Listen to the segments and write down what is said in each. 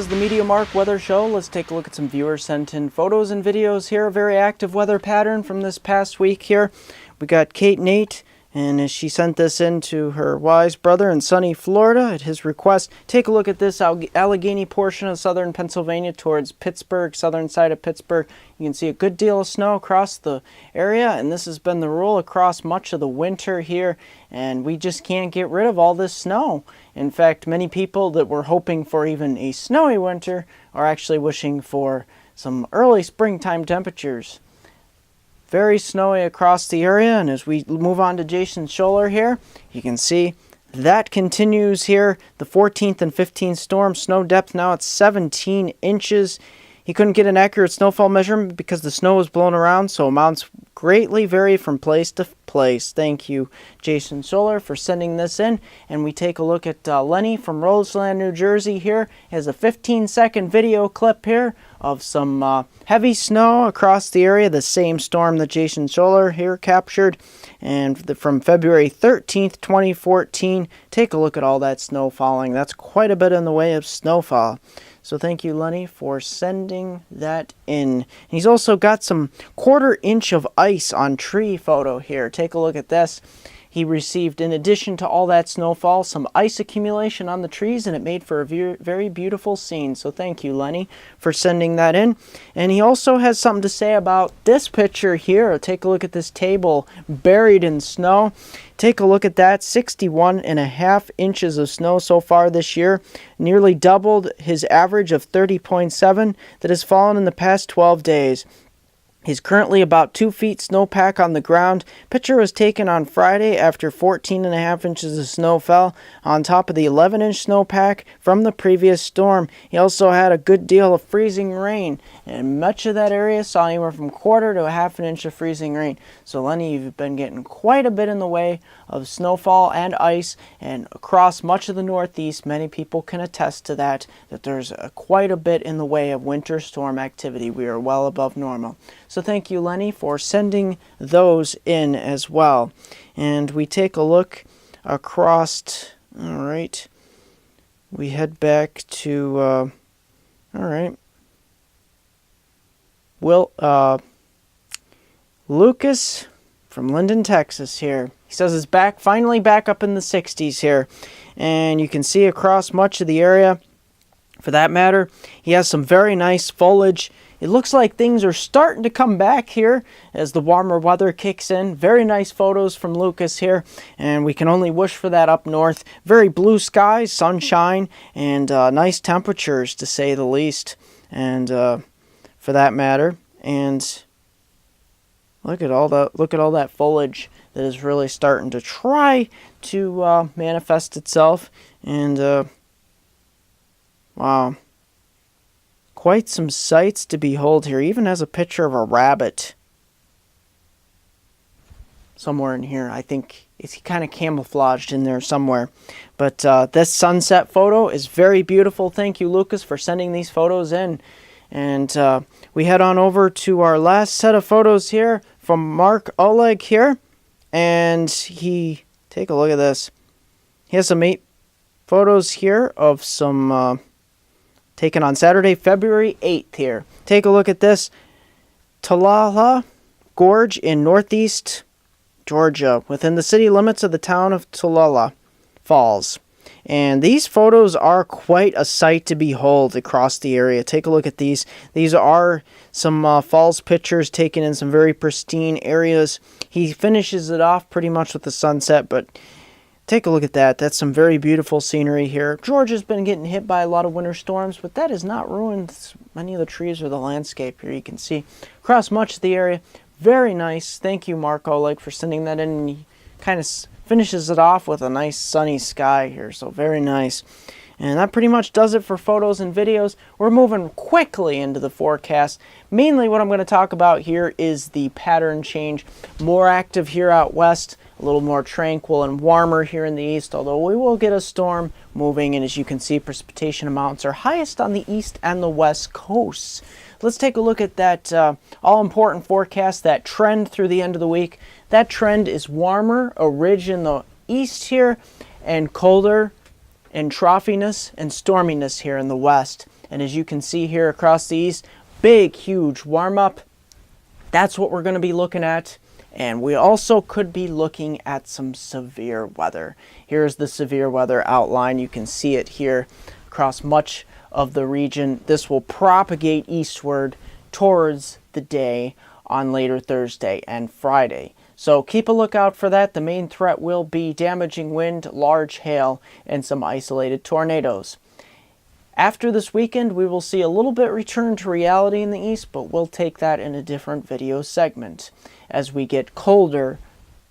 is the MeteoMark Weather Show. Let's take a look at some viewer sent in photos and videos here. A very active weather pattern from this past week here. We got Kate Nate, and she sent this in to her wise brother in sunny Florida at his request. Take a look at this Allegheny portion of southern Pennsylvania towards Pittsburgh, southern side of Pittsburgh. You can see a good deal of snow across the area, and this has been the rule across much of the winter here, and we just can't get rid of all this snow. In fact, many people that were hoping for even a snowy winter are actually wishing for some early springtime temperatures. Very snowy across the area, and as we move on to Jason Scholler here, you can see that continues here. The 14th and 15th storm, snow depth now at 17 inches. He couldn't get an accurate snowfall measurement because the snow was blown around, so amounts greatly vary from place to place. Thank you, Jason Scholler, for sending this in. And we take a look at Lenny from Roseland, New Jersey here. He has a 15-second video clip here of some heavy snow across the area, the same storm that Jason Scholler here captured. And from February 13th, 2014, take a look at all that snow falling. That's quite a bit in the way of snowfall. So thank you, Lenny, for sending that in. And he's also got some 1/4 inch of ice on tree photo here. Take a look at this. He received, in addition to all that snowfall, some ice accumulation on the trees, and it made for a very beautiful scene. So thank you, Lenny, for sending that in. And he also has something to say about this picture here. Take a look at this table buried in snow. Take a look at that, 61.5 inches of snow so far this year, nearly doubled his average of 30.7 that has fallen in the past 12 days. He's currently about 2 feet snowpack on the ground. Picture was taken on Friday after 14.5 inches of snow fell on top of the 11-inch snowpack from the previous storm. He also had a good deal of freezing rain, and much of that area saw anywhere from 1/4 to 1/2 inch of freezing rain. So Lenny, you've been getting quite a bit in the way of snowfall and ice, and across much of the Northeast, many people can attest to that there's quite a bit in the way of winter storm activity. We are well above normal. So thank you, Lenny, for sending those in as well. And we take a look across, all right, we head back to, all right, Lucas from Linden, Texas here. He says it's finally back up in the 60s here. And you can see across much of the area, for that matter, he has some very nice foliage. It looks like things are starting to come back here as the warmer weather kicks in. Very nice photos from Lucas here, and we can only wish for that up north. Very blue skies, sunshine, and nice temperatures, to say the least, and for that matter. And look at all that foliage that is really starting to try to manifest itself. And wow. Quite some sights to behold here. Even has a picture of a rabbit somewhere in here. I think it's kind of camouflaged in there somewhere. But this sunset photo is very beautiful. Thank you, Lucas, for sending these photos in. And we head on over to our last set of photos here from Mark Oleg here. And take a look at this. He has some 8 photos here of some taken on Saturday, February 8th here. Take a look at this. Tallulah Gorge in northeast Georgia, within the city limits of the town of Tallulah Falls. And these photos are quite a sight to behold across the area. Take a look at these. These are some falls pictures taken in some very pristine areas. He finishes it off pretty much with the sunset, but take a look at that. That's some very beautiful scenery here. Georgia's been getting hit by a lot of winter storms, but that has not ruined many of the trees or the landscape here. You can see across much of the area. Very nice. Thank you, Mark Oleg, for sending that in. And he kind of finishes it off with a nice sunny sky here. So very nice. And that pretty much does it for photos and videos. We're moving quickly into the forecast. Mainly what I'm going to talk about here is the pattern change. More active here out west. A little more tranquil and warmer here in the east, although we will get a storm moving, and as you can see, precipitation amounts are highest on the east and the west coasts. Let's take a look at that all-important forecast, that trend through the end of the week. That trend is warmer, a ridge in the east here, and colder and troughiness and storminess here in the west. And as you can see here across the east, big, huge warm up. That's what we're going to be looking at. And we also could be looking at some severe weather. Here's the severe weather outline. You can see it here across much of the region. This will propagate eastward towards the day on later Thursday and Friday. So keep a lookout for that. The main threat will be damaging wind, large hail, and some isolated tornadoes. After this weekend, we will see a little bit return to reality in the east, but we'll take that in a different video segment as we get colder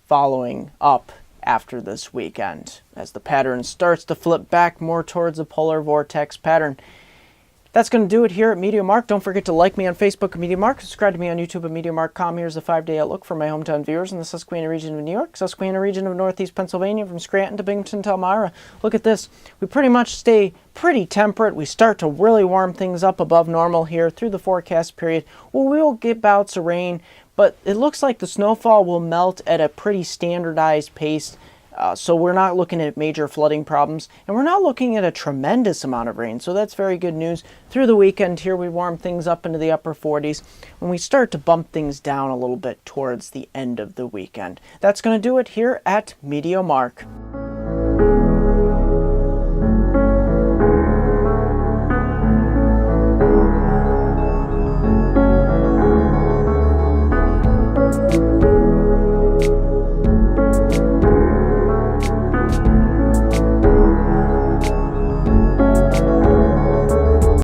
following up after this weekend, as the pattern starts to flip back more towards a polar vortex pattern. That's going to do it here at MeteoMark. Don't forget to like me on Facebook at MeteoMark. Subscribe to me on YouTube at MeteoMark.com. Here's a 5-day outlook for my hometown viewers in the Susquehanna region of New York, Susquehanna region of Northeast Pennsylvania, from Scranton to Binghamton to Elmira. Look at this. We pretty much stay pretty temperate. We start to really warm things up above normal here through the forecast period. Well, we will get bouts of rain, but it looks like the snowfall will melt at a pretty standardized pace. So we're not looking at major flooding problems, and we're not looking at a tremendous amount of rain. So that's very good news. Through the weekend here, we warm things up into the upper 40s, and we start to bump things down a little bit towards the end of the weekend. That's going to do it here at MeteoMark.